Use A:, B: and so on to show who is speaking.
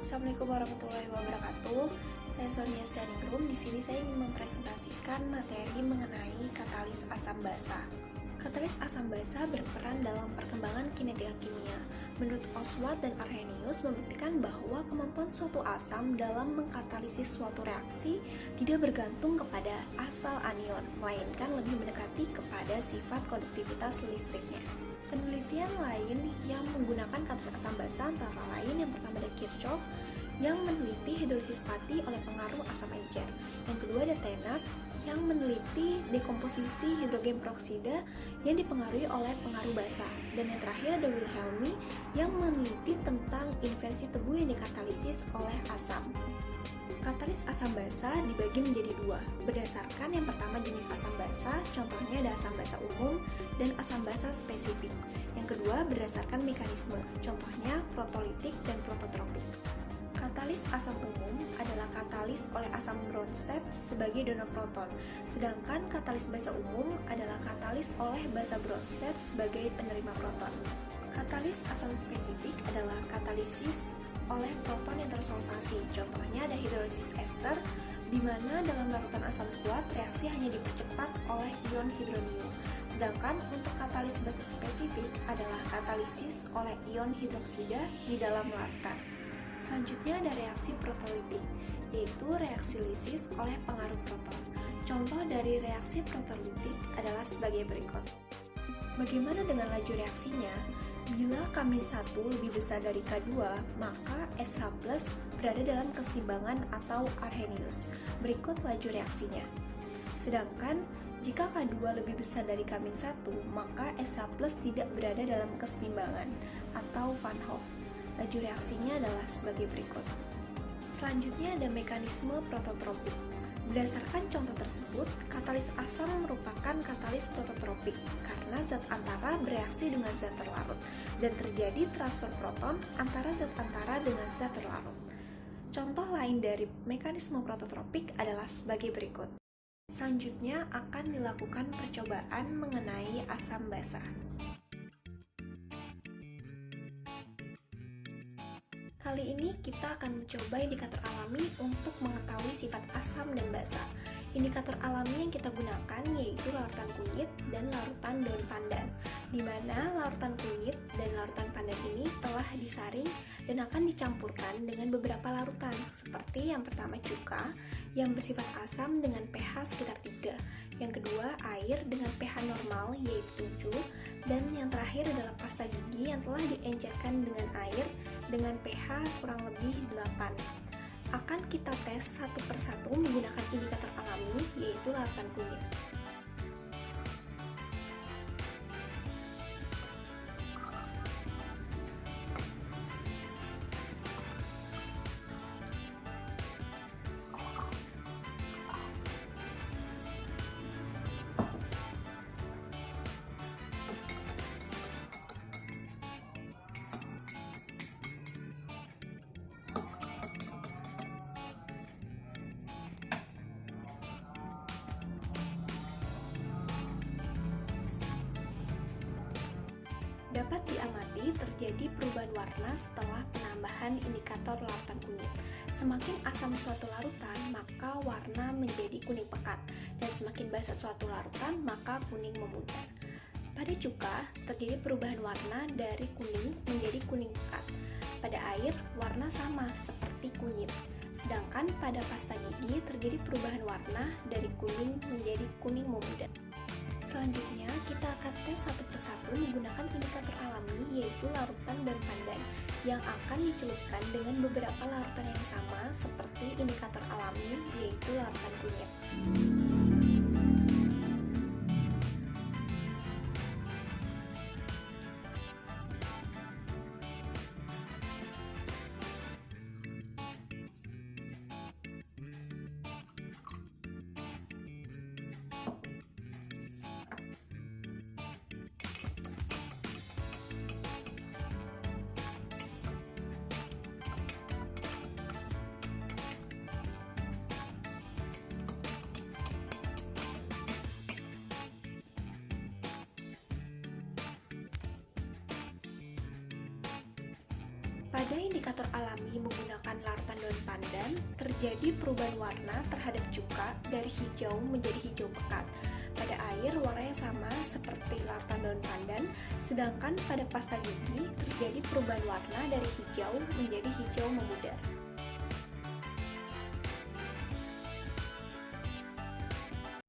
A: Assalamualaikum warahmatullahi wabarakatuh. Saya Sonia Syaningrum. Di sini saya ingin mempresentasikan materi mengenai katalis asam basa. Katalis asam basa berperan dalam perkembangan kinetika kimia. Menurut Oswald dan Arrhenius membuktikan bahwa kemampuan suatu asam dalam mengkatalisis suatu reaksi tidak bergantung kepada asal anion, melainkan lebih mendekati kepada sifat konduktivitas listriknya. Penelitian lain yang menggunakan katalis asam basa antara lain yang pertama ada Kirchhoff yang meneliti hidrolisis pati oleh pengaruh asam encer. Yang kedua ada Tennant yang meneliti dekomposisi hidrogen peroksida yang dipengaruhi oleh pengaruh basa. Dan yang terakhir ada Wilhelmy yang meneliti tentang inversi tebu yang dikatalisis oleh asam. Katalis asam basa dibagi menjadi dua, berdasarkan yang pertama jenis asam basa, contohnya ada asam basa umum dan asam basa spesifik. Yang kedua berdasarkan mekanisme, contohnya protolitik dan prototropik. Katalis asam umum adalah katalis oleh asam Bronsted sebagai donor proton, sedangkan katalis basa umum adalah katalis oleh basa Bronsted sebagai penerima proton. Katalis asam spesifik adalah katalisis oleh proton yang tersolvasi, contohnya ada hidrolisis ester, di mana dalam larutan asam kuat reaksi hanya dipercepat oleh ion hidronium. Sedangkan untuk katalis basa spesifik adalah katalisis oleh ion hidroksida di dalam larutan. Selanjutnya ada reaksi protolitik, yaitu reaksi lisis oleh pengaruh proton. Contoh dari reaksi protolitik adalah sebagai berikut. Bagaimana dengan laju reaksinya? Bila K-1 lebih besar dari K2, maka SH+ berada dalam keseimbangan atau Arrhenius. Berikut laju reaksinya. Sedangkan jika K2 lebih besar dari K-1, maka SH+ tidak berada dalam keseimbangan atau Van Hoff. Laju reaksinya adalah sebagai berikut. Selanjutnya ada mekanisme prototropik. Berdasarkan contoh tersebut, katalis asam merupakan katalis prototropik karena zat antara bereaksi dengan zat terlarut dan terjadi transfer proton antara zat antara dengan zat terlarut. Contoh lain dari mekanisme prototropik adalah sebagai berikut. Selanjutnya akan dilakukan percobaan mengenai asam basa. Kali ini kita akan mencoba indikator alami untuk mengetahui sifat asam dan basa. Indikator alami yang kita gunakan yaitu larutan kunyit dan larutan daun pandan, di mana larutan kunyit dan larutan pandan ini telah disaring dan akan dicampurkan dengan beberapa larutan, seperti yang pertama cuka yang bersifat asam dengan pH sekitar 3, yang kedua air dengan pH normal yaitu 7, dan yang terakhir adalah pasta gigi yang telah diencerkan dengan air dengan pH kurang lebih 8. Akan kita tes satu persatu menggunakan indikator alami yaitu larutan kunyit. Dapat diamati terjadi perubahan warna setelah penambahan indikator larutan kunyit. Semakin asam suatu larutan, maka warna menjadi kuning pekat, dan semakin basa suatu larutan, maka kuning memudar. Pada cuka, terjadi perubahan warna dari kuning menjadi kuning pekat. Pada air, warna sama seperti kunyit. Sedangkan pada pasta gigi terjadi perubahan warna dari kuning menjadi kuning memudar. Selanjutnya, kita akan tes satu persatu menggunakan indikator alami yaitu larutan daun pandan yang akan dicelupkan dengan beberapa larutan yang sama seperti indikator alami yaitu larutan kunyit. Pada indikator alami menggunakan larutan daun pandan, terjadi perubahan warna terhadap cuka dari hijau menjadi hijau pekat. Pada air, warnanya sama seperti larutan daun pandan, sedangkan pada pasta gigi terjadi perubahan warna dari hijau menjadi hijau memudar.